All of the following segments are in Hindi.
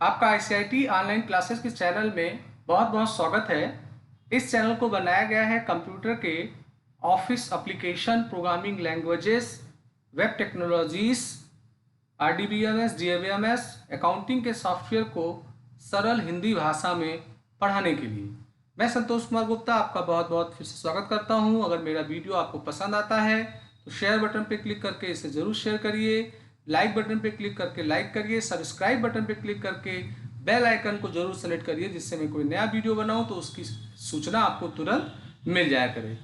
आपका आईसीआईटी ऑनलाइन क्लासेस के चैनल में बहुत बहुत स्वागत है। इस चैनल को बनाया गया है कंप्यूटर के office application, programming languages, web technologies, RDBMS, DABMS, accounting के सॉफ्टवेयर को सरल हिंदी भाषा में पढ़ाने के लिए। मैं संतोष कुमार गुप्ता आपका बहुत बहुत फिर से स्वागत करता हूं। अगर मेरा वीडियो आपको पसंद आता है तो शेयर बटन पर क्लिक करके इसे ज़रूर शेयर करिए, लाइक बटन पे क्लिक करके लाइक करिए, सब्सक्राइब बटन पे क्लिक करके बेल आइकन को जरूर सेलेक्ट करिए, जिससे मैं कोई नया वीडियो बनाऊं तो उसकी सूचना आपको तुरंत मिल जाया करे।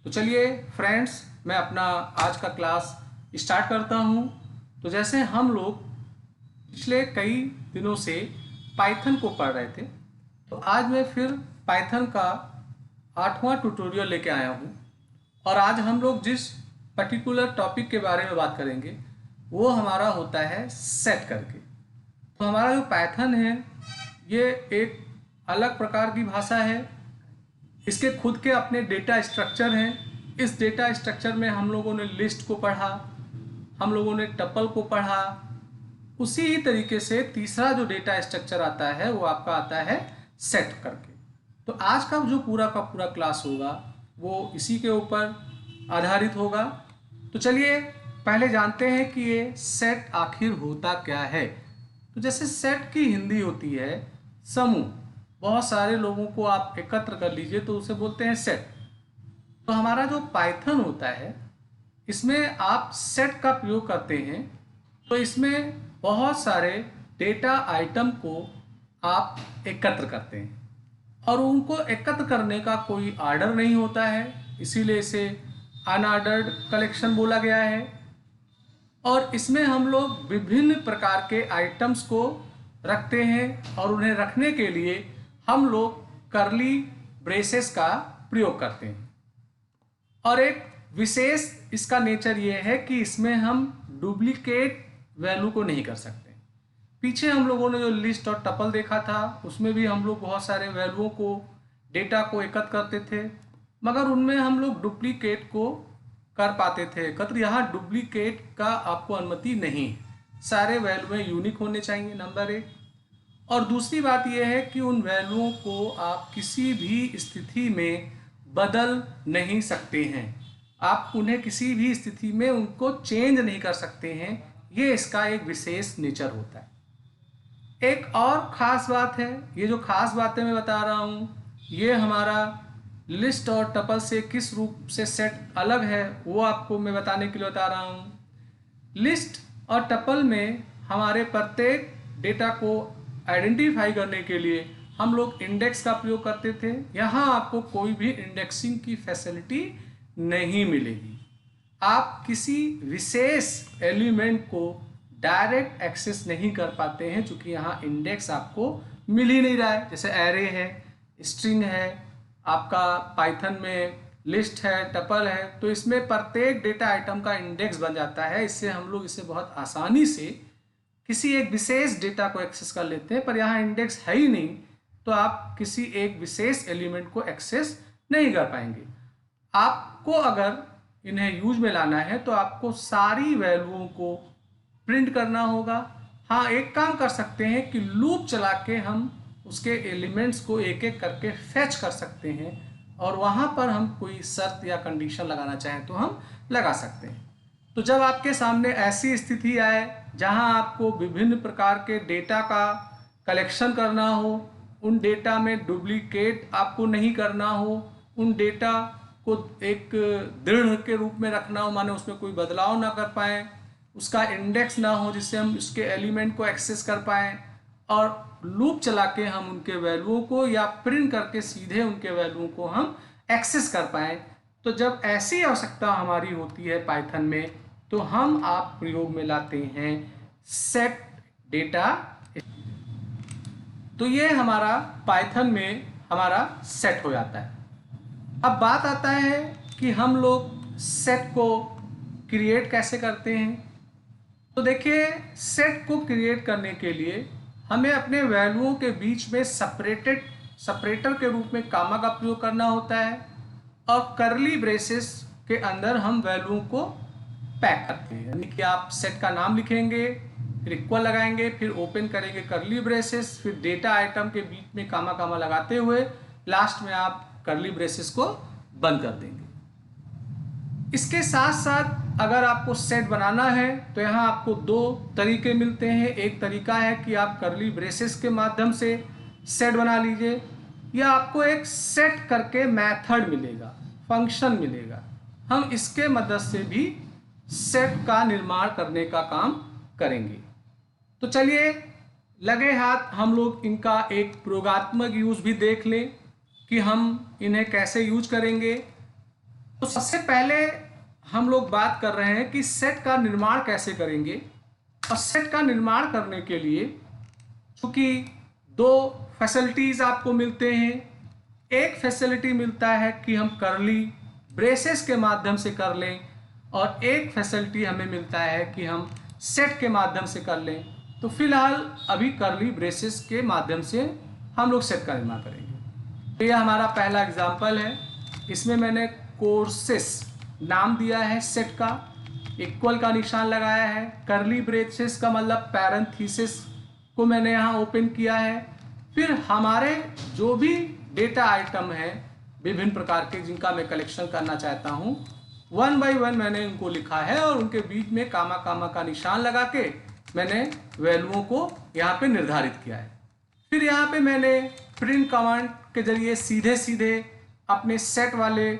तो चलिए फ्रेंड्स, मैं अपना आज का क्लास स्टार्ट करता हूं। तो जैसे हम लोग पिछले कई दिनों से पाइथन को पढ़ रहे थे, तो आज मैं फिर पाइथन का 8वां ट्यूटोरियल लेके आया हूं। और आज हम लोग जिस पर्टिकुलर टॉपिक के बारे में बात करेंगे वो हमारा होता है सेट करके। तो हमारा जो पाइथन है ये एक अलग प्रकार की भाषा है। इसके खुद के अपने डेटा स्ट्रक्चर हैं। इस डेटा स्ट्रक्चर में हम लोगों ने लिस्ट को पढ़ा, हम लोगों ने टपल को पढ़ा। उसी ही तरीके से तीसरा जो डेटा स्ट्रक्चर आता है वो आपका आता है सेट करके। तो आज का जो पूरा का पूरा क्लास होगा वो इसी के ऊपर आधारित होगा। तो चलिए पहले जानते हैं कि ये सेट आखिर होता क्या है। तो जैसे सेट की हिंदी होती है समूह, बहुत सारे लोगों को आप एकत्र कर लीजिए तो उसे बोलते हैं सेट। तो हमारा जो पाइथन होता है इसमें आप सेट का प्रयोग करते हैं, तो इसमें बहुत सारे डेटा आइटम को आप एकत्र करते हैं और उनको एकत्र करने का कोई आर्डर नहीं होता है, इसीलिए इसे अनऑर्डर्ड कलेक्शन बोला गया है। और इसमें हम लोग विभिन्न प्रकार के आइटम्स को रखते हैं और उन्हें रखने के लिए हम लोग कर्ली ब्रेसेस का प्रयोग करते हैं। और एक विशेष इसका नेचर ये है कि इसमें हम डुप्लीकेट वैल्यू को नहीं कर सकते। पीछे हम लोगों ने जो लिस्ट और टपल देखा था उसमें भी हम लोग बहुत सारे वैल्यूओं को, डेटा को एकत्र करते थे, मगर उनमें हम लोग डुप्लीकेट को कर पाते थे एकत्र। यहाँ डुप्लीकेट का आपको अनुमति नहीं, सारे वैल्यू यूनिक होने चाहिए, नंबर 1। और दूसरी बात यह है कि उन वैल्यूओं को आप किसी भी स्थिति में बदल नहीं सकते हैं, आप उन्हें किसी भी स्थिति में उनको चेंज नहीं कर सकते हैं। ये इसका एक विशेष नेचर होता है। एक और ख़ास बात है, ये जो ख़ास बातें मैं बता रहा हूँ ये हमारा लिस्ट और टपल से किस रूप से सेट अलग है वो आपको मैं बताने के लिए बता रहा हूँ। लिस्ट और टपल में हमारे प्रत्येक डेटा को आइडेंटिफाई करने के लिए हम लोग इंडेक्स का प्रयोग करते थे। यहाँ आपको कोई भी इंडेक्सिंग की फैसिलिटी नहीं मिलेगी। आप किसी विशेष एलिमेंट को डायरेक्ट एक्सेस नहीं कर पाते हैं, क्योंकि यहाँ इंडेक्स आपको मिल ही नहीं रहा है। जैसे एरे है, स्ट्रिंग है, आपका पाइथन में लिस्ट है, टपल है, तो इसमें प्रत्येक डेटा आइटम का इंडेक्स बन जाता है। इससे हम लोग इसे बहुत आसानी से किसी एक विशेष डेटा को एक्सेस कर लेते हैं। पर यहाँ इंडेक्स है ही नहीं, तो आप किसी एक विशेष एलिमेंट को एक्सेस नहीं कर पाएंगे। आपको अगर इन्हें यूज में लाना है तो आपको सारी वैल्यूओं को प्रिंट करना होगा। हाँ, एक काम कर सकते हैं कि लूप चला के हम उसके एलिमेंट्स को एक एक करके फैच कर सकते हैं और वहाँ पर हम कोई शर्त या कंडीशन लगाना चाहें तो हम लगा सकते हैं। तो जब आपके सामने ऐसी स्थिति आए जहाँ आपको विभिन्न प्रकार के डेटा का कलेक्शन करना हो, उन डेटा में डुप्लीकेट आपको नहीं करना हो, उन डेटा को एक दृढ़ के रूप में रखना हो, माने उसमें कोई बदलाव ना कर पाएँ, उसका इंडेक्स ना हो जिससे हम उसके एलिमेंट को एक्सेस कर पाएँ, और लूप चला के हम उनके वैल्यूओं को या प्रिंट करके सीधे उनके वैल्यूओं को हम एक्सेस कर पाएँ, तो जब ऐसी आवश्यकता हमारी होती है पाइथन में तो हम आप प्रयोग में लाते हैं सेट डेटा। तो ये हमारा पाइथन में हमारा सेट हो जाता है। अब बात आता है कि हम लोग सेट को क्रिएट कैसे करते हैं। तो देखिए, सेट को क्रिएट करने के लिए हमें अपने वैल्यूओं के बीच में सेपरेटर के रूप में कामा का प्रयोग करना होता है और कर्ली ब्रेसेस के अंदर हम वैल्यूओं को पैक करते हैं। यानी कि आप सेट का नाम लिखेंगे, फिर इक्वल लगाएंगे, फिर ओपन करेंगे कर्ली ब्रेसेस, फिर डेटा आइटम के बीच में कामा कामा लगाते हुए लास्ट में आप कर्ली ब्रेसेस को बंद कर देंगे। इसके साथ साथ अगर आपको सेट बनाना है तो यहाँ आपको दो तरीके मिलते हैं। एक तरीका है कि आप कर्ली ब्रेसेस के माध्यम से सेट बना लीजिए, या आपको एक सेट करके मेथड मिलेगा, फंक्शन मिलेगा। हम इसके मदद से भी सेट का निर्माण करने का काम करेंगे। तो चलिए लगे हाथ हम लोग इनका एक प्रयोगात्मक यूज भी देख लें कि हम इन्हें कैसे यूज करेंगे। तो सबसे पहले हम लोग बात कर रहे हैं कि सेट का निर्माण कैसे करेंगे। और सेट का निर्माण करने के लिए चूंकि दो फैसिलिटीज आपको मिलते हैं। एक फैसिलिटी मिलता है कि हम कर्ली ब्रेसेस के माध्यम से कर लें, और एक फैसिलिटी हमें मिलता है कि हम सेट के माध्यम से कर लें। तो फिलहाल अभी कर्ली ब्रेसेस के माध्यम से हम लोग सेट का निर्माण करेंगे। तो यह हमारा पहला एग्जाम्पल है। इसमें मैंने कोर्सेस नाम दिया है सेट का, इक्वल का निशान लगाया है, कर्ली ब्रेसेस का मतलब पैरेंथेसिस को मैंने यहाँ ओपन किया है। फिर हमारे जो भी डेटा आइटम है विभिन्न प्रकार के जिनका मैं कलेक्शन करना चाहता हूँ, वन बाय वन मैंने उनको लिखा है और उनके बीच में कामा कामा का निशान लगा के मैंने वैल्यूओं को यहाँ पे निर्धारित किया है। फिर यहाँ पे मैंने प्रिंट कमांड के जरिए सीधे सीधे अपने सेट वाले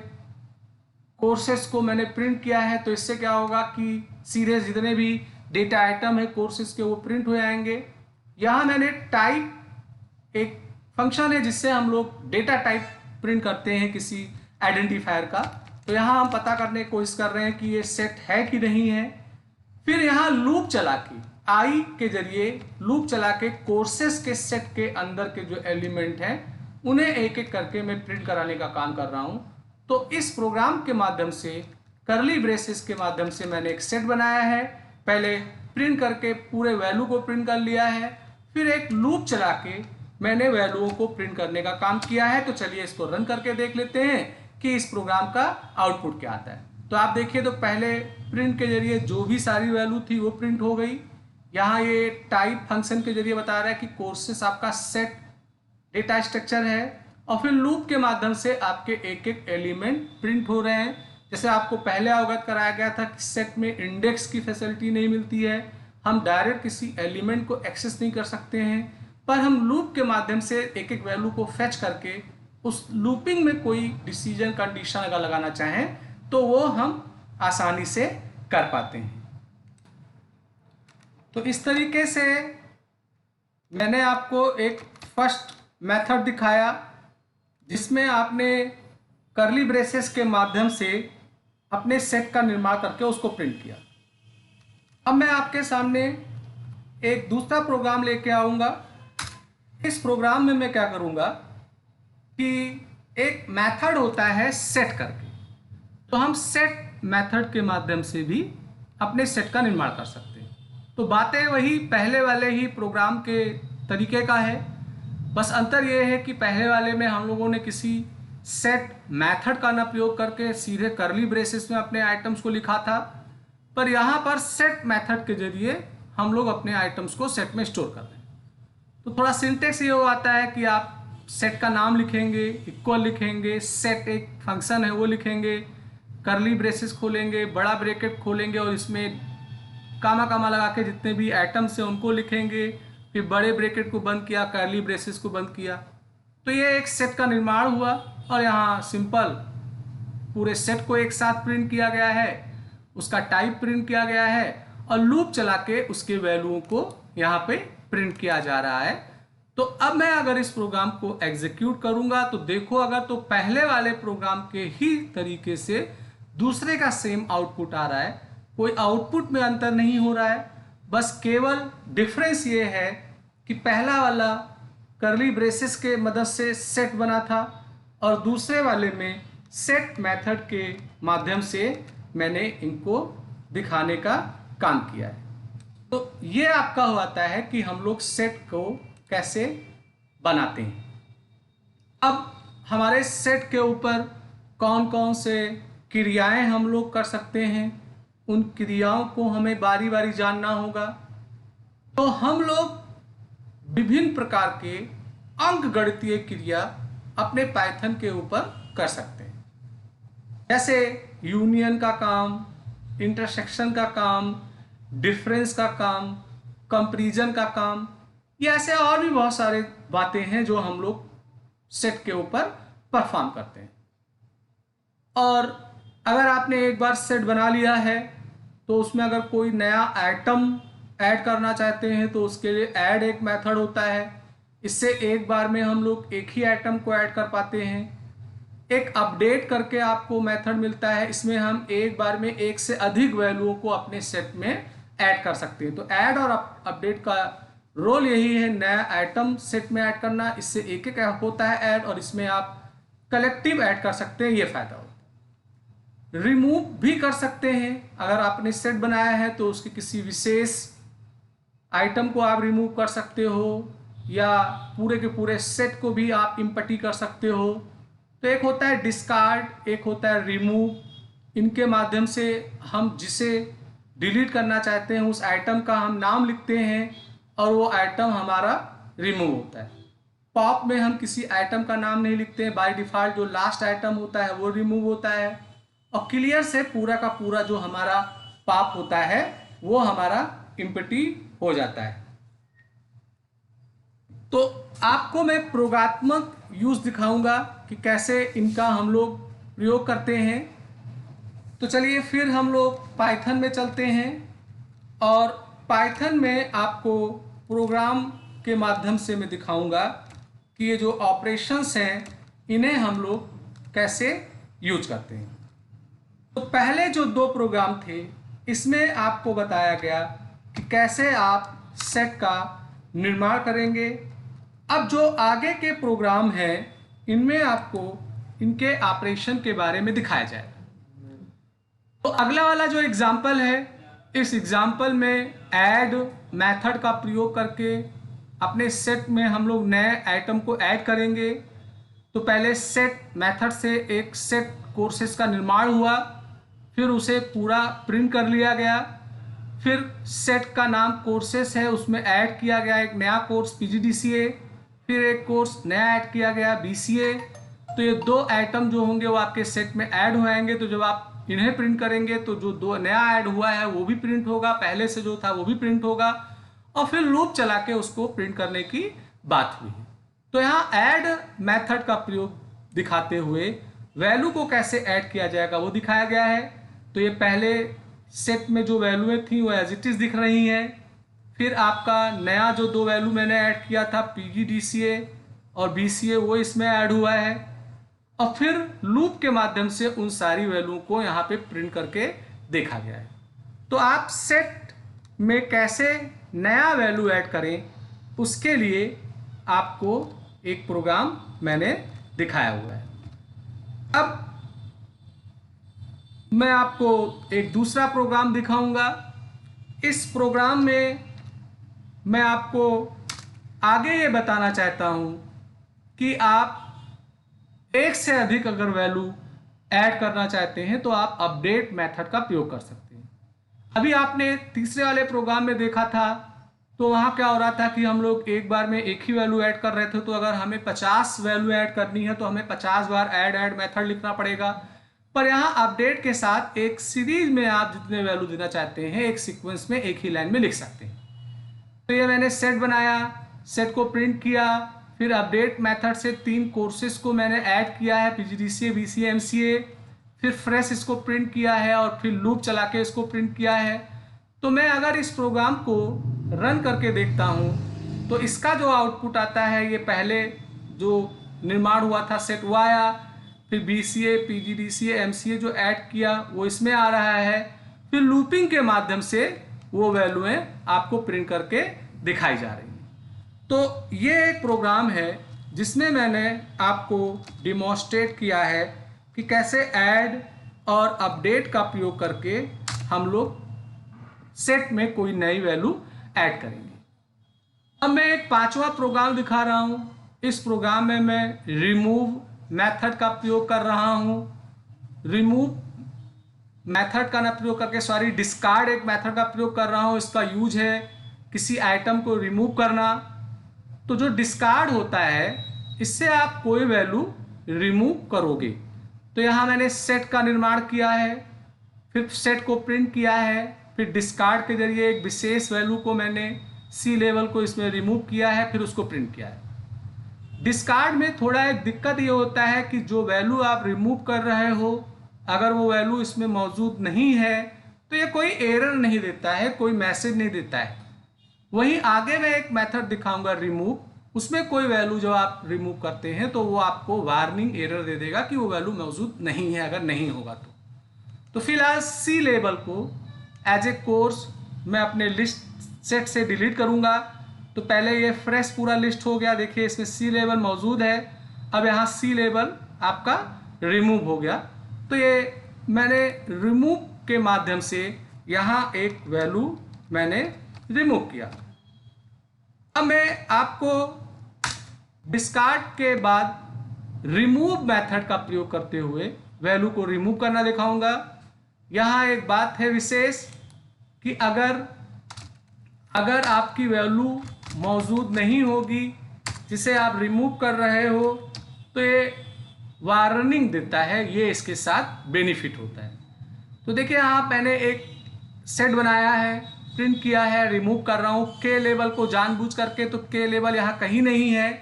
कोर्सेस को मैंने प्रिंट किया है। तो इससे क्या होगा कि सीधे जितने भी डेटा आइटम है कोर्सेस के वो प्रिंट हो जाएंगे। यहाँ मैंने टाइप एक फंक्शन है जिससे हम लोग डेटा टाइप प्रिंट करते हैं किसी आइडेंटिफायर का। तो यहाँ हम पता करने की कोशिश कर रहे हैं कि ये सेट है कि नहीं है। फिर यहाँ लूप चला के आई के जरिए लूप चला के कोर्सेस के सेट के अंदर के जो एलिमेंट हैं उन्हें एक एक करके मैं प्रिंट कराने का काम कर रहा हूँ। तो इस प्रोग्राम के माध्यम से कर्ली ब्रेसेस के माध्यम से मैंने एक सेट बनाया है। पहले प्रिंट करके पूरे वैल्यू को प्रिंट कर लिया है, फिर एक लूप चला के मैंने वैल्यूओं को प्रिंट करने का काम किया है। तो चलिए इसको रन करके देख लेते हैं कि इस प्रोग्राम का आउटपुट क्या आता है। तो आप देखिए, तो पहले प्रिंट के जरिए जो भी सारी वैल्यू थी वो प्रिंट हो गई। यहाँ ये टाइप फंक्शन के जरिए बता रहा है कि कोर्सेस आपका सेट डेटा स्ट्रक्चर है, और फिर लूप के माध्यम से आपके एक एक एलिमेंट प्रिंट हो रहे हैं। जैसे आपको पहले अवगत कराया गया था कि सेट में इंडेक्स की फैसिलिटी नहीं मिलती है, हम डायरेक्ट किसी एलिमेंट को एक्सेस नहीं कर सकते हैं, पर हम लूप के माध्यम से एक एक वैल्यू को फेच करके उस लूपिंग में कोई डिसीजन कंडीशन अगर लगाना चाहें तो वो हम आसानी से कर पाते हैं। तो इस तरीके से मैंने आपको एक फर्स्ट मेथड दिखाया जिसमें आपने कर्ली ब्रेसेस के माध्यम से अपने सेट का निर्माण करके उसको प्रिंट किया। अब मैं आपके सामने एक दूसरा प्रोग्राम लेके आऊँगा। इस प्रोग्राम में मैं क्या करूँगा कि एक मेथड होता है सेट करके, तो हम सेट मेथड के माध्यम से भी अपने सेट का निर्माण कर सकते हैं। तो बातें वही पहले वाले ही प्रोग्राम के तरीके का है, बस अंतर ये है कि पहले वाले में हम लोगों ने किसी सेट मेथड का न प्रयोग करके सीधे कर्ली ब्रेसेस में अपने आइटम्स को लिखा था, पर यहाँ पर सेट मेथड के जरिए हम लोग अपने आइटम्स को सेट में स्टोर कर रहे हैं। तो थोड़ा सिंटेक्स ये हो आता है कि आप सेट का नाम लिखेंगे, इक्वल लिखेंगे, सेट एक फंक्शन है वो लिखेंगे, कर्ली ब्रेसेस खोलेंगे, बड़ा ब्रैकेट खोलेंगे और इसमें कामा कामा लगा के जितने भी आइटम्स हैं उनको लिखेंगे, फिर बड़े ब्रैकेट को बंद किया, कर्ली ब्रेसेस को बंद किया। तो ये एक सेट का निर्माण हुआ और यहाँ सिंपल पूरे सेट को एक साथ प्रिंट किया गया है, उसका टाइप प्रिंट किया गया है और लूप चला के उसके वैल्यूओं को यहाँ पे प्रिंट किया जा रहा है। तो अब मैं अगर इस प्रोग्राम को एग्जीक्यूट करूंगा तो देखो, अगर तो पहले वाले प्रोग्राम के ही तरीके से दूसरे का सेम आउटपुट आ रहा है, कोई आउटपुट में अंतर नहीं हो रहा है, बस केवल डिफरेंस ये है कि पहला वाला कर्ली ब्रेसेस के मदद से सेट बना था और दूसरे वाले में सेट मेथड के माध्यम से मैंने इनको दिखाने का काम किया है। तो ये आपका होता है कि हम लोग सेट को कैसे बनाते हैं। अब हमारे सेट के ऊपर कौन कौन से क्रियाएं हम लोग कर सकते हैं, उन क्रियाओं को हमें बारी बारी जानना होगा। तो हम लोग विभिन्न प्रकार के अंकगणितीय क्रिया अपने पाइथन के ऊपर कर सकते हैं, जैसे यूनियन का काम, इंटरसेक्शन का काम, डिफरेंस का काम, कंपैरिजन का काम, ये ऐसे और भी बहुत सारे बातें हैं जो हम लोग सेट के ऊपर परफॉर्म करते हैं। और अगर आपने एक बार सेट बना लिया है तो उसमें अगर कोई नया आइटम ऐड करना चाहते हैं तो उसके लिए ऐड एक मेथड होता है। इससे एक बार में हम लोग एक ही आइटम को ऐड कर पाते हैं। एक अपडेट करके आपको मेथड मिलता है, इसमें हम एक बार में एक से अधिक वैल्यूओं को अपने सेट में ऐड कर सकते हैं। तो ऐड और अपडेट का रोल यही है, नया आइटम सेट में ऐड करना। इससे एक एक होता है ऐड, और इसमें आप कलेक्टिव ऐड कर सकते हैं, ये फायदा होता है। रिमूव भी कर सकते हैं, अगर आपने सेट बनाया है तो उसके किसी विशेष आइटम को आप रिमूव कर सकते हो, या पूरे के पूरे सेट को भी आप इम्पटी कर सकते हो। तो एक होता है डिस्कार्ड, एक होता है रिमूव। इनके माध्यम से हम जिसे डिलीट करना चाहते हैं उस आइटम का हम नाम लिखते हैं और वो आइटम हमारा रिमूव होता है। पॉप में हम किसी आइटम का नाम नहीं लिखते हैं, बाय डिफ़ॉल्ट जो लास्ट आइटम होता है वो रिमूव होता है। और क्लियर से पूरा का पूरा जो हमारा पॉप होता है वो हमारा इम्पटी हो जाता है। तो आपको मैं प्रयोगात्मक यूज दिखाऊंगा कि कैसे इनका हम लोग प्रयोग करते हैं। तो चलिए फिर हम लोग पाइथन में चलते हैं, और पाइथन में आपको प्रोग्राम के माध्यम से मैं दिखाऊंगा कि ये जो ऑपरेशंस हैं इन्हें हम लोग कैसे यूज करते हैं। तो पहले जो दो प्रोग्राम थे इसमें आपको बताया गया कि कैसे आप सेट का निर्माण करेंगे। अब जो आगे के प्रोग्राम हैं इनमें आपको इनके ऑपरेशन के बारे में दिखाया जाएगा। तो अगला वाला जो एग्जाम्पल है, इस एग्जाम्पल में ऐड मेथड का प्रयोग करके अपने सेट में हम लोग नए आइटम को ऐड करेंगे। तो पहले सेट मेथड से एक सेट कोर्सेस का निर्माण हुआ, फिर उसे पूरा प्रिंट कर लिया गया। फिर सेट का नाम कोर्सेस है, उसमें ऐड किया गया एक नया कोर्स PGDCA, फिर एक कोर्स नया ऐड किया गया BCA। तो ये दो आइटम जो होंगे वो आपके सेट में ऐड हो जाएंगे। तो जब आप इन्हें प्रिंट करेंगे तो जो दो नया ऐड हुआ है वो भी प्रिंट होगा, पहले से जो था वो भी प्रिंट होगा, और फिर लूप चला के उसको प्रिंट करने की बात हुई है। तो यहाँ ऐड मेथड का प्रयोग दिखाते हुए वैल्यू को कैसे ऐड किया जाएगा वो दिखाया गया है। तो ये पहले सेट में जो वैल्यूएं थी वो एज इट इज दिख रही हैं। फिर आपका नया जो दो वैल्यू मैंने ऐड किया था PGDCA और BCA वो इसमें ऐड हुआ है, और फिर लूप के माध्यम से उन सारी वैल्यू को यहाँ पे प्रिंट करके देखा गया है। तो आप सेट में कैसे नया वैल्यू ऐड करें उसके लिए आपको एक प्रोग्राम मैंने दिखाया हुआ है। अब मैं आपको एक दूसरा प्रोग्राम दिखाऊंगा। इस प्रोग्राम में मैं आपको आगे ये बताना चाहता हूं कि आप एक से अधिक अगर वैल्यू ऐड करना चाहते हैं तो आप अपडेट मेथड का प्रयोग कर सकते हैं। अभी आपने तीसरे वाले प्रोग्राम में देखा था तो वहाँ क्या हो रहा था कि हम लोग एक बार में एक ही वैल्यू ऐड कर रहे थे। तो अगर हमें 50 वैल्यू ऐड करनी है तो हमें 50 बार ऐड मेथड लिखना पड़ेगा। पर यहाँ अपडेट के साथ एक सीरीज में आप जितने वैल्यू देना चाहते हैं एक सीक्वेंस में एक ही लाइन में लिख सकते हैं। तो ये मैंने सेट बनाया, सेट को प्रिंट किया, फिर अपडेट मेथड से 3 कोर्सेज को मैंने ऐड किया है PGDCA BCA MCA, फिर फ्रेश इसको प्रिंट किया है और फिर लूप चला के इसको प्रिंट किया है। तो मैं अगर इस प्रोग्राम को रन करके देखता हूँ तो इसका जो आउटपुट आता है ये पहले जो निर्माण हुआ था सेट वो आया, फिर BCA PGDCA MCA जो ऐड किया वो इसमें आ रहा है, फिर लूपिंग के माध्यम से वो वैल्यूएं आपको प्रिंट करके दिखाई जा रही हैं। तो ये एक प्रोग्राम है जिसमें मैंने आपको डिमॉन्स्ट्रेट किया है कि कैसे ऐड और अपडेट का प्रयोग करके हम लोग सेट में कोई नई वैल्यू ऐड करेंगे। अब मैं एक 5वां प्रोग्राम दिखा रहा हूं। इस प्रोग्राम में मैं रिमूव मेथड का प्रयोग कर रहा हूं। रिमूव मेथड का ना प्रयोग करके डिस्कार्ड एक मेथड का प्रयोग कर रहा हूं। इसका यूज है किसी आइटम को रिमूव करना। तो जो डिस्कार्ड होता है इससे आप कोई वैल्यू रिमूव करोगे। तो यहाँ मैंने सेट का निर्माण किया है, फिर सेट को प्रिंट किया है, फिर डिस्कार्ड के जरिए एक विशेष वैल्यू को मैंने सी लेवल को इसमें रिमूव किया है, फिर उसको प्रिंट किया है। डिस्कार्ड में थोड़ा एक दिक्कत ये होता है कि जो वैल्यू आप रिमूव कर रहे हो अगर वो वैल्यू इसमें मौजूद नहीं है तो ये कोई एरर नहीं देता है, कोई मैसेज नहीं देता है। वहीं आगे मैं एक मेथड दिखाऊंगा रिमूव, उसमें कोई वैल्यू जो आप रिमूव करते हैं तो वो आपको वार्निंग एरर दे देगा कि वो वैल्यू मौजूद नहीं है अगर नहीं होगा तो फिलहाल सी लेबल को एज ए कोर्स मैं अपने लिस्ट सेट से डिलीट करूंगा। तो पहले ये फ्रेश पूरा लिस्ट हो गया, देखिए इसमें सी लेबल मौजूद है। अब यहाँ सी लेबल आपका रिमूव हो गया। तो ये मैंने रिमूव के माध्यम से यहाँ एक वैल्यू मैंने रिमूव किया। अब मैं आपको डिस्कार्ड के बाद रिमूव मेथड का प्रयोग करते हुए वैल्यू को रिमूव करना दिखाऊंगा। यहाँ एक बात है विशेष कि अगर आपकी वैल्यू मौजूद नहीं होगी जिसे आप रिमूव कर रहे हो तो ये वार्निंग देता है, ये इसके साथ बेनिफिट होता है। तो देखिए यहाँ मैंने एक सेट बनाया है, प्रिंट किया है, रिमूव कर रहा हूँ के लेवल को जानबूझ करके, तो के लेवल यहाँ कहीं नहीं है।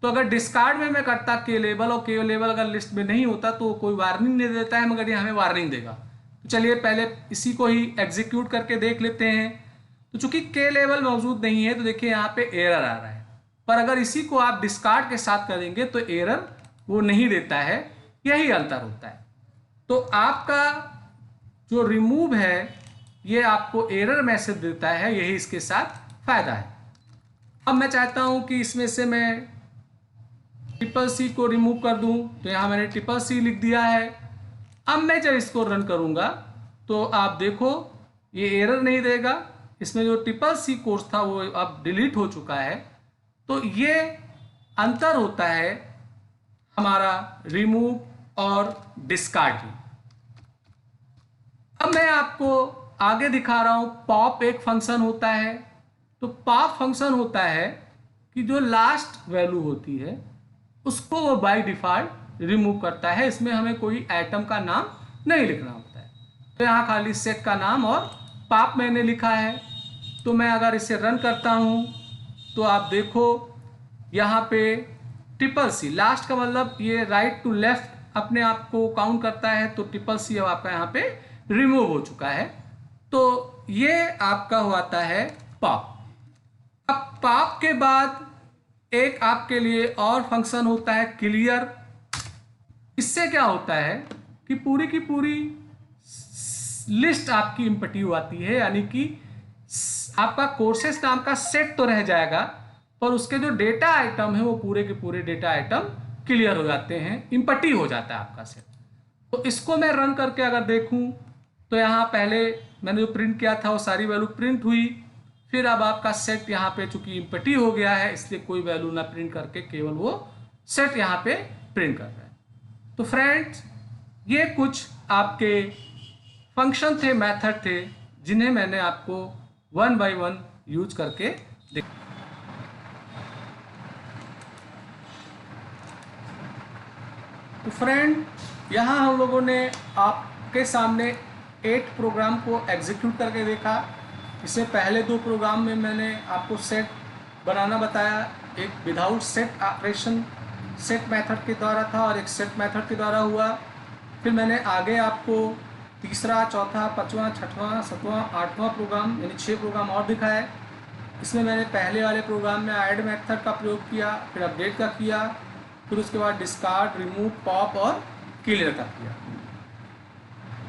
तो अगर डिस्कार्ड में मैं करता के लेवल और के लेवल अगर लिस्ट में नहीं होता तो कोई वार्निंग नहीं देता है, मगर ये हमें वार्निंग देगा। तो चलिए पहले इसी को ही एग्जीक्यूट करके देख लेते हैं। तो चूंकि के लेवल मौजूद नहीं है तो देखिए यहाँ पे एरर आ रहा है, पर अगर इसी को आप डिस्कार्ड के साथ करेंगे तो एरर वो नहीं देता है, यही अंतर होता है। तो आपका जो रिमूव है ये आपको एरर मैसेज देता है, यही इसके साथ फायदा है। अब मैं चाहता हूं कि इसमें से मैं ट्रिपल सी को रिमूव कर दूं, तो यहां मैंने ट्रिपल सी लिख दिया है। अब मैं जब इसको रन करूंगा तो आप देखो ये एरर नहीं देगा, इसमें जो ट्रिपल सी कोर्स था वो अब डिलीट हो चुका है। तो ये अंतर होता है हमारा रिमूव और डिस्कार्ड की। अब मैं आपको आगे दिखा रहा हूं पॉप एक फंक्शन होता है। तो पॉप फंक्शन होता है कि जो लास्ट वैल्यू होती है उसको वो बाय डिफॉल्ट रिमूव करता है, इसमें हमें कोई आइटम का नाम नहीं लिखना होता है। तो यहाँ खाली सेट का नाम और पॉप मैंने लिखा है। तो मैं अगर इसे रन करता हूँ तो आप देखो यहाँ पे ट्रिपल सी, लास्ट का मतलब ये राइट टू लेफ्ट अपने आप को काउंट करता है, तो ट्रिपल सी अब आपका यहाँ पे रिमूव हो चुका है। तो ये आपका होता है पॉप। अब पॉप के बाद एक आपके लिए और फंक्शन होता है क्लियर। इससे क्या होता है कि पूरी की पूरी लिस्ट आपकी इम्पटी आती है, यानी कि आपका कोर्सेस नाम का सेट तो रह जाएगा पर उसके जो डेटा आइटम है वो पूरे के पूरे डेटा आइटम क्लियर हो जाते हैं, इम्पटी हो जाता है आपका सेट। तो इसको मैं रन करके अगर देखूं तो यहाँ पहले मैंने जो प्रिंट किया था वो सारी वैल्यू प्रिंट हुई, फिर अब आपका सेट यहाँ पे चूंकि इम्पटी हो गया है इसलिए कोई वैल्यू ना प्रिंट करके केवल वो सेट यहाँ पे प्रिंट कर रहा है। तो फ्रेंड्स ये कुछ आपके फंक्शन थे, मेथड थे, जिन्हें मैंने आपको वन बाय वन यूज करके दिखाया। तो फ्रेंड यहाँ हम लोगों ने आपके सामने 8 प्रोग्राम को एग्जीक्यूट करके देखा। इससे पहले 2 प्रोग्राम में मैंने आपको सेट बनाना बताया, एक without set operation set method के द्वारा था और एक सेट मेथड के द्वारा हुआ। फिर मैंने आगे आपको तीसरा, चौथा, पाँचवां, छठवां, सातवां, आठवां प्रोग्राम यानी 6 प्रोग्राम और दिखाए। इसमें मैंने पहले वाले प्रोग्राम में ऐड मेथड का प्रयोग किया, फिर अपडेट का किया, फिर उसके बाद डिस्कार्ड, रिमूव, पॉप और क्लियर का किया।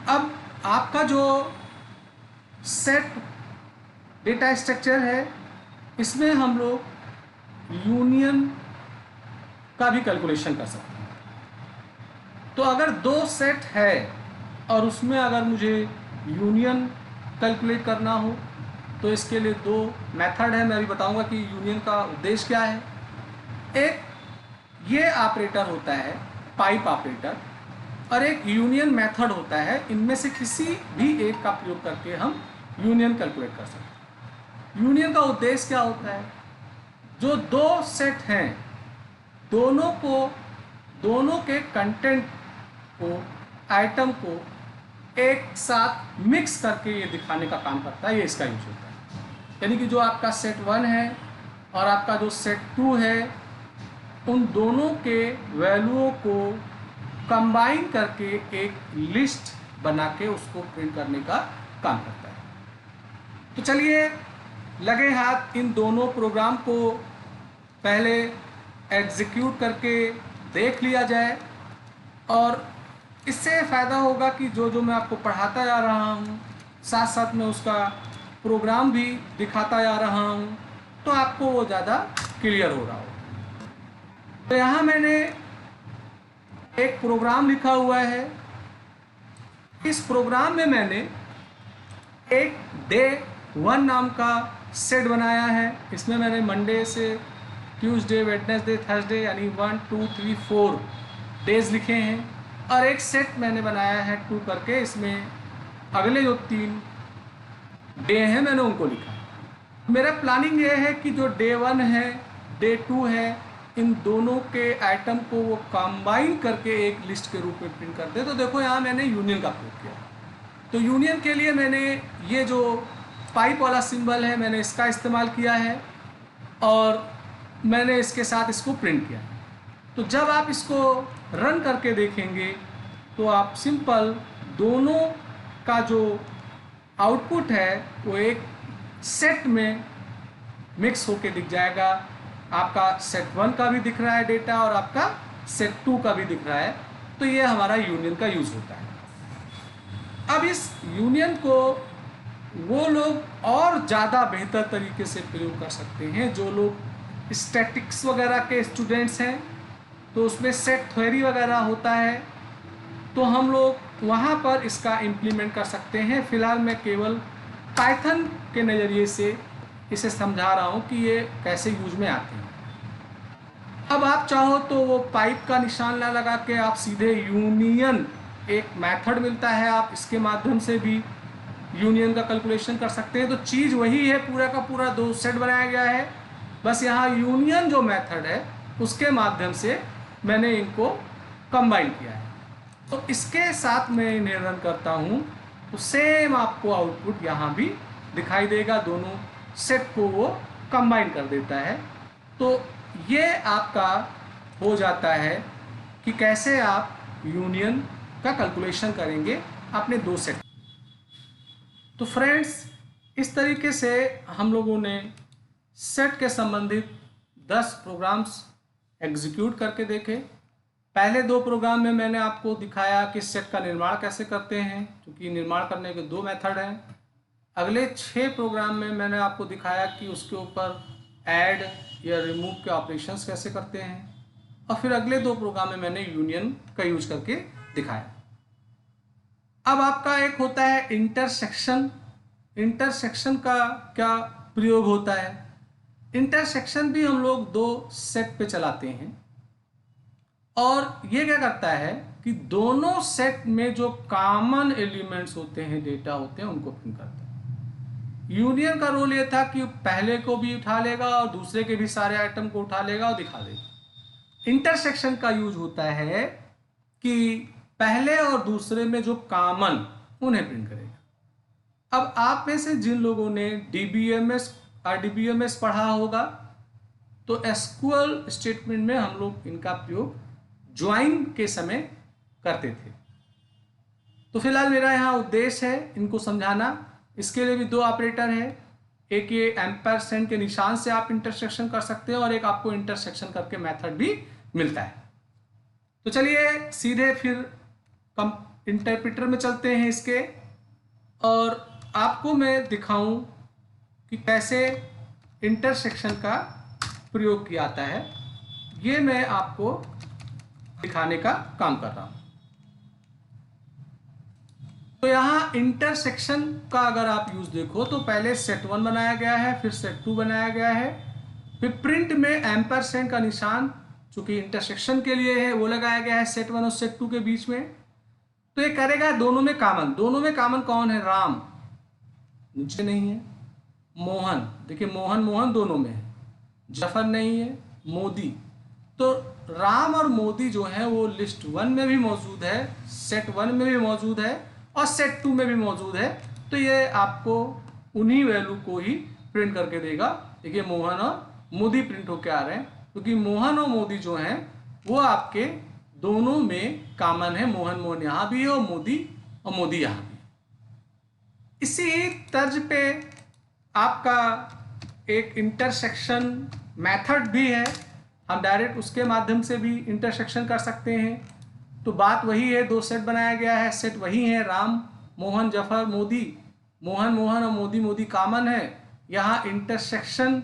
अब आपका जो सेट डेटा स्ट्रक्चर है इसमें हम लोग यूनियन का भी कैलकुलेशन कर सकते हैं। तो अगर 2 सेट है और उसमें अगर मुझे यूनियन कैलकुलेट करना हो तो इसके लिए 2 मेथड है। मैं अभी बताऊंगा कि यूनियन का उद्देश्य क्या है। एक ये ऑपरेटर होता है पाइप ऑपरेटर और एक यूनियन मेथड होता है। इनमें से किसी भी एक का प्रयोग करके हम यूनियन कैलकुलेट कर सकते हैं। यूनियन का उद्देश्य क्या होता है? जो दो सेट हैं, दोनों के कंटेंट को, आइटम को एक साथ मिक्स करके ये दिखाने का काम करता है, ये इसका यूज होता है। यानी कि जो आपका सेट 1 है और आपका जो सेट 2 है, उन दोनों के वैल्यूओं को कंबाइन करके एक लिस्ट बना के उसको प्रिंट करने का काम करता है। तो चलिए लगे हाथ इन दोनों प्रोग्राम को पहले एग्जीक्यूट करके देख लिया जाए, और इससे फ़ायदा होगा कि जो मैं आपको पढ़ाता जा रहा हूँ साथ साथ में उसका प्रोग्राम भी दिखाता जा रहा हूँ, तो आपको वो ज़्यादा क्लियर हो रहा हो। तो यहाँ मैंने एक प्रोग्राम लिखा हुआ है। इस प्रोग्राम में मैंने एक डे 1 नाम का सेट बनाया है। इसमें मैंने मंडे से ट्यूसडे, वेडनेसडे, थर्सडे यानी 1, 2, 3, 4 डेज लिखे हैं, और एक सेट मैंने बनाया है 2 करके। इसमें अगले जो 3 डे हैं मैंने उनको लिखा है। मेरा प्लानिंग ये है कि जो डे 1 है, डे 2 है, इन दोनों के आइटम को वो कंबाइन करके एक लिस्ट के रूप में प्रिंट कर दे। तो देखो यहाँ मैंने यूनियन का प्रयोग किया। तो यूनियन के लिए मैंने ये जो पाइप वाला सिंबल है मैंने इसका इस्तेमाल किया है, और मैंने इसके साथ इसको प्रिंट किया। तो जब आप इसको रन करके देखेंगे तो आप सिंपल दोनों का जो आउटपुट है वो एक सेट में मिक्स होके दिख जाएगा। आपका सेट 1 का भी दिख रहा है डेटा, और आपका सेट 2 का भी दिख रहा है। तो ये हमारा यूनियन का यूज़ होता है। अब इस यूनियन को वो लोग और ज़्यादा बेहतर तरीके से प्रयोग कर सकते हैं जो लोग स्टैटिक्स वगैरह के स्टूडेंट्स हैं। तो उसमें सेट थ्योरी वगैरह होता है, तो हम लोग वहाँ पर इसका इम्प्लीमेंट कर सकते हैं। फ़िलहाल मैं केवल पाइथन के नज़रिए से इसे समझा रहा हूँ कि ये कैसे यूज में आते हैं। अब आप चाहो तो वो पाइप का निशान ना लगा के आप सीधे यूनियन, एक मेथड मिलता है, आप इसके माध्यम से भी यूनियन का कैलकुलेशन कर सकते हैं। तो चीज़ वही है, पूरा का पूरा 2 सेट बनाया गया है, बस यहाँ यूनियन जो मेथड है उसके माध्यम से मैंने इनको कंबाइन किया है। तो इसके साथ मैं इन्हें रन करता हूँ तो सेम आपको आउटपुट यहाँ भी दिखाई देगा। दोनों सेट को वो कंबाइन कर देता है। तो ये आपका हो जाता है कि कैसे आप यूनियन का कैलकुलेशन करेंगे अपने 2 सेट। तो फ्रेंड्स, इस तरीके से हम लोगों ने सेट के संबंधित 10 प्रोग्राम्स एग्जीक्यूट करके देखे। पहले 2 प्रोग्राम में मैंने आपको दिखाया कि सेट का निर्माण कैसे करते हैं, क्योंकि निर्माण करने के 2 मेथड हैं। अगले 6 प्रोग्राम में मैंने आपको दिखाया कि उसके ऊपर ऐड या रिमूव के ऑपरेशंस कैसे करते हैं, और फिर अगले 2 प्रोग्राम में मैंने यूनियन का यूज करके दिखाया। अब आपका एक होता है इंटरसेक्शन। इंटरसेक्शन का क्या प्रयोग होता है? इंटरसेक्शन भी हम लोग 2 सेट पे चलाते हैं, और ये क्या करता है कि दोनों सेट में जो कॉमन एलिमेंट्स होते हैं, डेटा होते हैं, उनको प्रिंट करता है। यूनियन का रोल ये था कि पहले को भी उठा लेगा और दूसरे के भी सारे आइटम को उठा लेगा और दिखा देगा। इंटरसेक्शन का यूज होता है कि पहले और दूसरे में जो कॉमन, उन्हें प्रिंट करेगा। अब आप में से जिन लोगों ने डीबीएमएस RDBMS पढ़ा होगा, तो एसक्यूएल स्टेटमेंट में हम लोग इनका प्रयोग ज्वाइन के समय करते थे। तो फिलहाल मेरा यहाँ उद्देश्य है इनको समझाना। इसके लिए भी 2 ऑपरेटर है, एक ये एम्परसेंड के निशान से आप इंटरसेक्शन कर सकते हैं, और एक आपको इंटरसेक्शन करके मेथड भी मिलता है। तो चलिए सीधे फिर इंटरप्रेटर में चलते हैं इसके, और आपको मैं दिखाऊं कि कैसे इंटरसेक्शन का प्रयोग किया जाता है। ये मैं आपको दिखाने का काम कर रहा हूं। तो यहाँ इंटरसेक्शन का अगर आप यूज देखो तो पहले सेट 1 बनाया गया है, फिर सेट 2 बनाया गया है, फिर प्रिंट में एम्परसेंड का निशान चूंकि इंटरसेक्शन के लिए है वो लगाया गया है सेट 1 और सेट 2 के बीच में। तो ये करेगा दोनों में कॉमन। दोनों में कॉमन कौन है? राम नीचे नहीं है, मोहन, देखिए मोहन मोहन दोनों में है, जफर नहीं है, मोदी। तो राम और मोदी जो है वो लिस्ट 1 में भी मौजूद है, सेट 1 में भी मौजूद है और सेट 2 में भी मौजूद है। तो ये आपको उन्हीं वैल्यू को ही प्रिंट करके देगा। देखिए मोहन और मोदी प्रिंट होके आ रहे हैं, क्योंकि मोहन और मोदी जो हैं वो आपके दोनों में कॉमन है। मोहन मोहन यहाँ भी है और मोदी यहाँ भी। इसी तर्ज पे आपका एक इंटरसेक्शन मेथड भी है, हम डायरेक्ट उसके माध्यम से भी इंटरसेक्शन कर सकते हैं। तो बात वही है, 2 सेट बनाया गया है, सेट वही है, राम मोहन जफर मोदी, मोहन मोहन और मोदी मोदी कॉमन है। यहाँ इंटरसेक्शन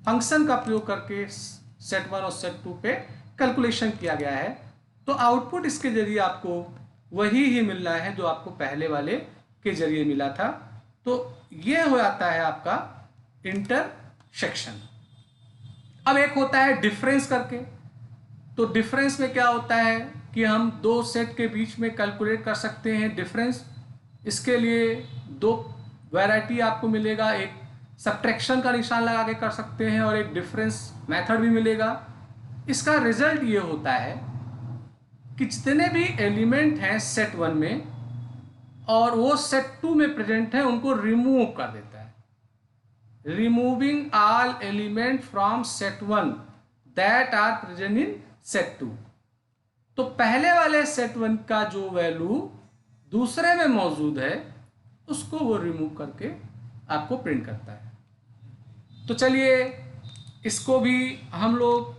फंक्शन का प्रयोग करके सेट 1 और सेट 2 पे कैलकुलेशन किया गया है। तो आउटपुट इसके जरिए आपको वही ही मिलना है जो आपको पहले वाले के जरिए मिला था। तो ये हो जाता है आपका इंटरसेक्शन। अब एक होता है डिफरेंस करके। तो डिफरेंस में क्या होता है कि हम 2 सेट के बीच में कैलकुलेट कर सकते हैं डिफरेंस। इसके लिए 2 वैरायटी आपको मिलेगा, एक सब्ट्रैक्शन का निशान लगा के कर सकते हैं और एक डिफरेंस मेथड भी मिलेगा। इसका रिजल्ट ये होता है कि जितने भी एलिमेंट हैं सेट 1 में और वो सेट 2 में प्रेजेंट है उनको रिमूव कर देता है। Removing all element from set 1 that are present in set 2। तो पहले वाले सेट 1 का जो वैल्यू दूसरे में मौजूद है उसको वो रिमूव करके आपको प्रिंट करता है। तो चलिए इसको भी हम लोग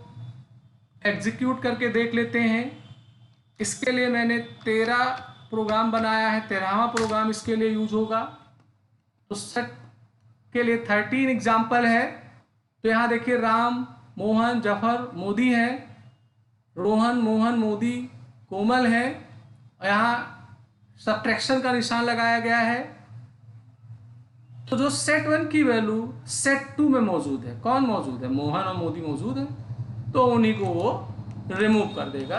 एग्जीक्यूट करके देख लेते हैं। इसके लिए मैंने 13 प्रोग्राम बनाया है, 13वां प्रोग्राम इसके लिए यूज होगा। तो सेट के लिए 13 एग्जाम्पल है। तो यहाँ देखिए राम मोहन जफर मोदी है, रोहन मोहन मोदी कोमल है, और यहाँ सब्ट्रैक्शन का निशान लगाया गया है। तो जो सेट 1 की वैल्यू सेट 2 में मौजूद है, कौन मौजूद है, मोहन और मोदी मौजूद है, तो उन्हीं को वो रिमूव कर देगा।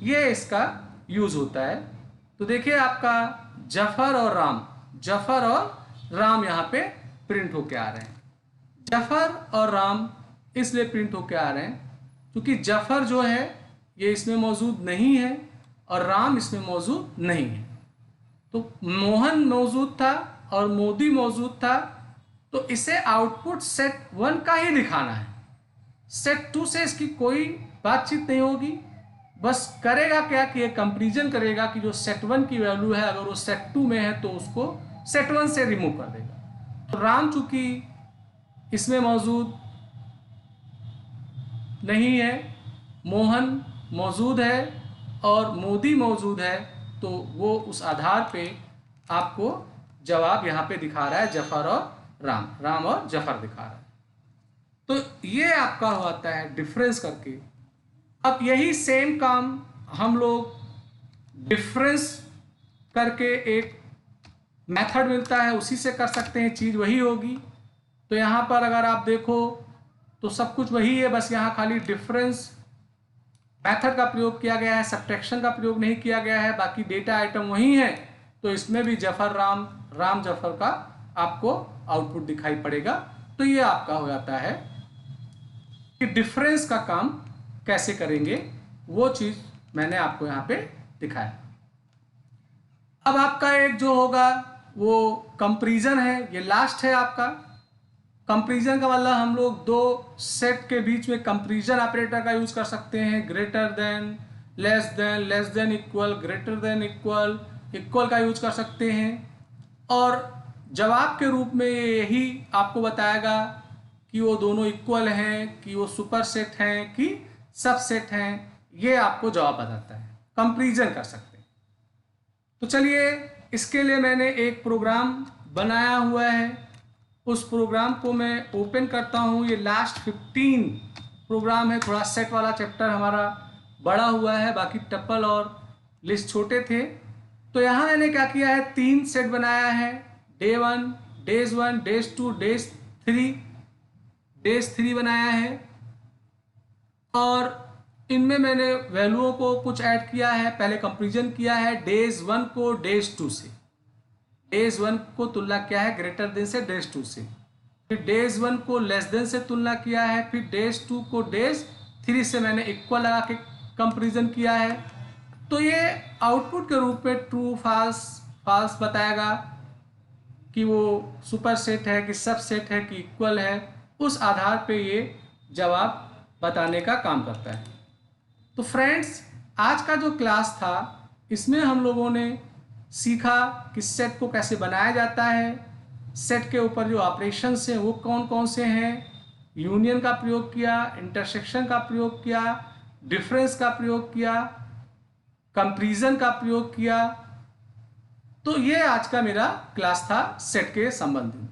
ये इसका यूज होता है। तो देखिए आपका जफर और राम यहाँ पे प्रिंट होके आ रहे हैं। जफर और राम इसलिए प्रिंट होके आ रहे हैं क्योंकि जफर जो है ये इसमें मौजूद नहीं है और राम इसमें मौजूद नहीं है। तो मोहन मौजूद था और मोदी मौजूद था, तो इसे आउटपुट सेट 1 का ही दिखाना है। सेट 2 से इसकी कोई बातचीत नहीं होगी। बस करेगा क्या कि ये कंपैरिजन करेगा कि जो सेट 1 की वैल्यू है अगर वो सेट 2 में है तो उसको सेट 1 से रिमूव कर देगा। तो राम चूंकि इसमें मौजूद नहीं है, मोहन मौजूद है और मोदी मौजूद है, तो वो उस आधार पे आपको जवाब यहाँ पे दिखा रहा है जफर और राम और जफर दिखा रहा है। तो ये आपका होता है डिफरेंस करके। अब यही सेम काम हम लोग डिफरेंस करके एक मेथड मिलता है उसी से कर सकते हैं, चीज़ वही होगी। तो यहाँ पर अगर आप देखो तो सब कुछ वही है, बस यहाँ खाली डिफरेंस मेथड का प्रयोग किया गया है, सब्ट्रैक्शन का प्रयोग नहीं किया गया है, बाकी डेटा आइटम वही है। तो इसमें भी जफर राम जफर का आपको आउटपुट दिखाई पड़ेगा। तो ये आपका हो जाता है कि डिफरेंस का काम कैसे करेंगे, वो चीज मैंने आपको यहाँ पे दिखाया। अब आपका एक जो होगा वो कंपैरिजन है, ये लास्ट है आपका। कंपैरिजन का मतलब हम लोग 2 सेट के बीच में कंपैरिजन ऑपरेटर का यूज कर सकते हैं। Greater than, less than equal, greater than equal का यूज कर सकते हैं। और जवाब के रूप में यही आपको बताएगा कि वो दोनों इक्वल हैं, कि वो सुपर सेट हैं, कि सबसेट हैं। ये आपको जवाब बताता है, कंपैरिजन कर सकते हैं। तो चलिए इसके लिए मैंने एक प्रोग्राम बनाया हुआ है, उस प्रोग्राम को मैं ओपन करता हूँ। ये लास्ट 15 प्रोग्राम है, थोड़ा सेट वाला चैप्टर हमारा बड़ा हुआ है, बाकी टपल और लिस्ट छोटे थे। तो यहाँ मैंने क्या किया है, 3 सेट बनाया है, डेज 1, डेज 2, डेज 3 बनाया है। और इनमें मैंने वैल्यूओं को कुछ ऐड किया है। पहले कंपैरिजन किया है डेज 1 को डेज 2 से, डेज 1 को तुलना किया है ग्रेटर देन से डेज 2 से। फिर डेज 1 को लेस देन से तुलना किया है, फिर डेज 2 को डेज 3 से मैंने इक्वल लगा के कंपेरिजन किया है। तो ये आउटपुट के रूप में ट्रू फाल्स फाल्स बताएगा कि वो सुपर सेट है कि सब सेट है कि इक्वल है। उस आधार पे ये जवाब बताने का काम करता है। तो फ्रेंड्स, आज का जो क्लास था इसमें हम लोगों ने सीखा कि सेट को कैसे बनाया जाता है, सेट के ऊपर जो ऑपरेशंस हैं वो कौन कौन से हैं, यूनियन का प्रयोग किया, इंटरसेक्शन का प्रयोग किया, डिफरेंस का प्रयोग किया, कंपैरिजन का प्रयोग किया। तो ये आज का मेरा क्लास था सेट के संबंधित।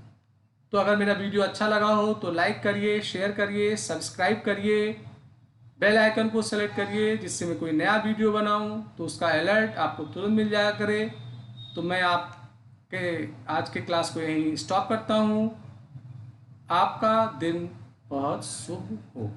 तो अगर मेरा वीडियो अच्छा लगा हो तो लाइक करिए, शेयर करिए, सब्सक्राइब करिए, बेल आइकन को सेलेक्ट करिए, जिससे मैं कोई नया वीडियो बनाऊं तो उसका अलर्ट आपको तुरंत मिल जाया करे। तो मैं आपके आज के क्लास को यहीं स्टॉप करता हूं। आपका दिन बहुत शुभ हो।